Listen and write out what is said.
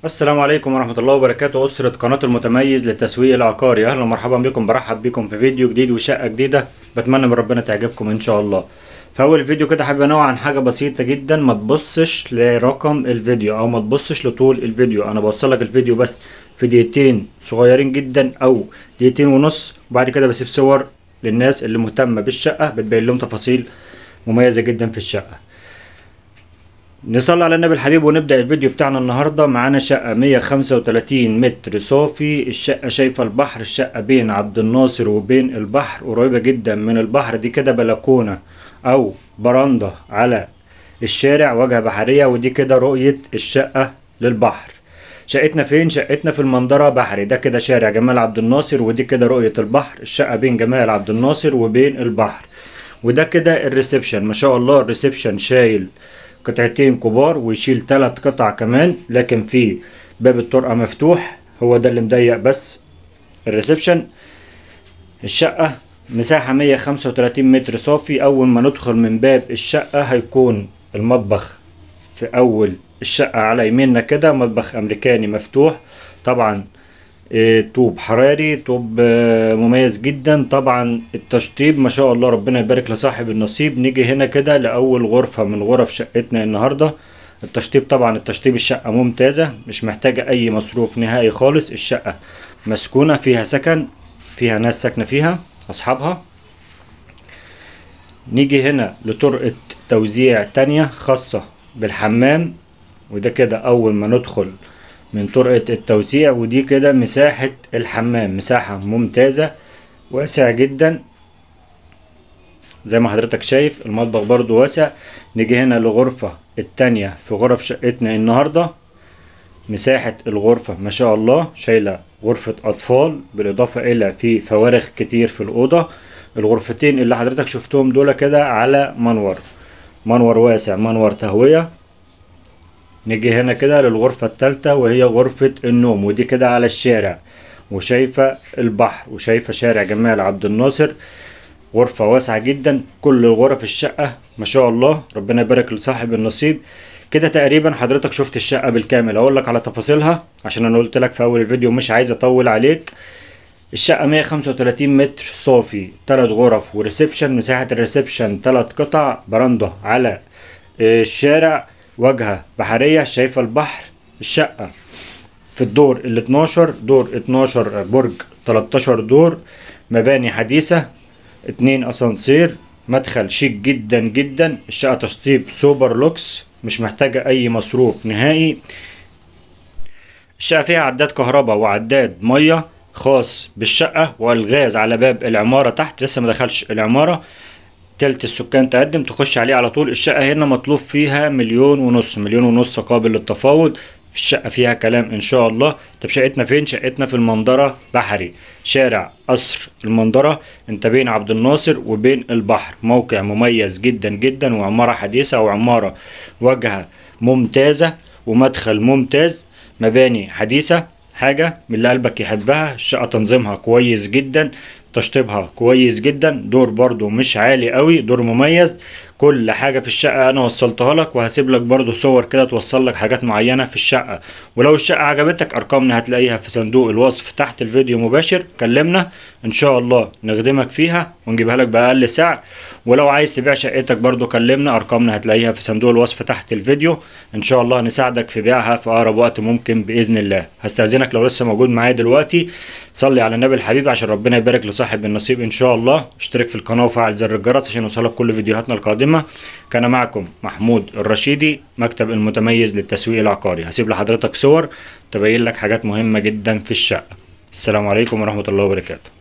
السلام عليكم ورحمة الله وبركاته. أسرة قناة المتميز للتسويق العقاري، أهلا ومرحبا بكم. برحب بكم في فيديو جديد وشقة جديدة، بتمنى من ربنا تعجبكم إن شاء الله. في أول فيديو كده حابب أنوه عن حاجة بسيطة جدا، ما تبصش لرقم الفيديو أو ما تبصش لطول الفيديو. أنا بوصلك الفيديو بس في دقيقتين صغيرين جدا أو دقيقتين ونص، وبعد كده بسيب صور للناس اللي مهتمة بالشقة بتبين لهم تفاصيل مميزة جدا في الشقة. نصلي على النبي الحبيب ونبدأ الفيديو بتاعنا النهاردة. معانا شقة 135 متر صافي، الشقة شايفة البحر، الشقة بين عبد الناصر وبين البحر، قريبة جدا من البحر. دي كده بلكونة أو برندة على الشارع، واجهة بحرية، ودي كده رؤية الشقة للبحر. شقتنا فين؟ شقتنا في المنظرة بحري، ده كده شارع جمال عبد الناصر، ودي كده رؤية البحر. الشقة بين جمال عبد الناصر وبين البحر، وده كده الريسبشن. ما شاء الله الريسبشن شايل قطعتين كبار ويشيل 3 قطع كمان، لكن في باب الطرقة مفتوح، هو ده اللي مضيق بس الريسبشن. الشقة مساحة 135 متر صافي. أول ما ندخل من باب الشقة هيكون المطبخ في أول الشقة على يميننا كده، مطبخ أمريكاني مفتوح طبعا، طوب حراري، طوب مميز جدا. طبعا التشطيب ما شاء الله، ربنا يبارك لصاحب النصيب. نيجي هنا كده لأول غرفة من غرف شقتنا النهاردة. التشطيب طبعا التشطيب الشقة ممتازة، مش محتاجة أي مصروف نهائي خالص. الشقة مسكونة، فيها سكن، فيها ناس ساكنة فيها أصحابها. نيجي هنا لطرقة توزيع تانية خاصة بالحمام، وده كده أول ما ندخل من طرقة التوزيع. ودي كده مساحة الحمام، مساحة ممتازة واسع جدا زي ما حضرتك شايف. المطبخ برضو واسع. نيجي هنا لغرفة التانية في غرف شقتنا النهاردة. مساحة الغرفة ما شاء الله شايلة غرفة أطفال، بالإضافة إلى في فوارغ كتير في الأوضة. الغرفتين اللي حضرتك شفتهم دول كده على منور واسع، منور تهوية. نيجي هنا كده للغرفة التالتة وهي غرفة النوم، ودي كده على الشارع وشايفة البحر وشايفة شارع جمال عبد الناصر. غرفة واسعة جدا. كل غرف الشقة ما شاء الله، ربنا يبارك لصاحب النصيب. كده تقريبا حضرتك شفت الشقة بالكامل. اقول لك على تفاصيلها عشان انا قلت لك في اول الفيديو مش عايز اطول عليك. الشقة 135 متر صافي، 3 غرف وريسبشن. مساحة الريسبشن 3 قطع، برندة على الشارع، واجهة بحرية، شايفة البحر. الشقة في الدور ال 12، دور 12 برج 13 دور، مباني حديثة، 2 اسانسير، مدخل شيك جدا جدا. الشقة تشطيب سوبر لوكس، مش محتاجة اي مصروف نهائي. الشقة فيها عداد كهرباء وعداد مية خاص بالشقة، والغاز على باب العمارة تحت، لسه ما دخلش العمارة. تلت السكان تقدم تخش عليه على طول. الشقة هنا مطلوب فيها 1.5 مليون قابل للتفاوض. في الشقة فيها كلام ان شاء الله. طب شقتنا فين؟ شقتنا في المنظرة بحري، شارع قصر المنظرة. انت بين عبد الناصر وبين البحر، موقع مميز جدا جدا، وعمارة حديثة وعمارة واجهة ممتازة ومدخل ممتاز، مباني حديثة، حاجة من اللي قلبك يحبها. الشقة تنظيمها كويس جدا، تشطيبها كويس جدا، دور برضو مش عالي قوي، دور مميز. كل حاجة في الشقة انا وصلتها لك، وهسيب لك برضو صور كده توصل لك حاجات معينة في الشقة. ولو الشقة عجبتك ارقامنا هتلاقيها في صندوق الوصف تحت الفيديو مباشر. كلمنا ان شاء الله نخدمك فيها ونجيبها لك بأقل سعر. ولو عايز تبيع شقتك برضو كلمنا، ارقامنا هتلاقيها في صندوق الوصف تحت الفيديو. ان شاء الله نساعدك في بيعها في اقرب وقت ممكن باذن الله. هستأذنك لو لسه موجود معايا دلوقتي، صلي على النبي الحبيب عشان ربنا يبارك لصاحب النصيب ان شاء الله. اشترك في القناة وفعل زر الجرس عشان يوصلك كل فيديوهاتنا القادمة. كان معكم محمود الرشيدي، مكتب المتميز للتسويق العقاري. هسيب لحضرتك صور تبين لك حاجات مهمة جدا في الشقة. السلام عليكم ورحمة الله وبركاته.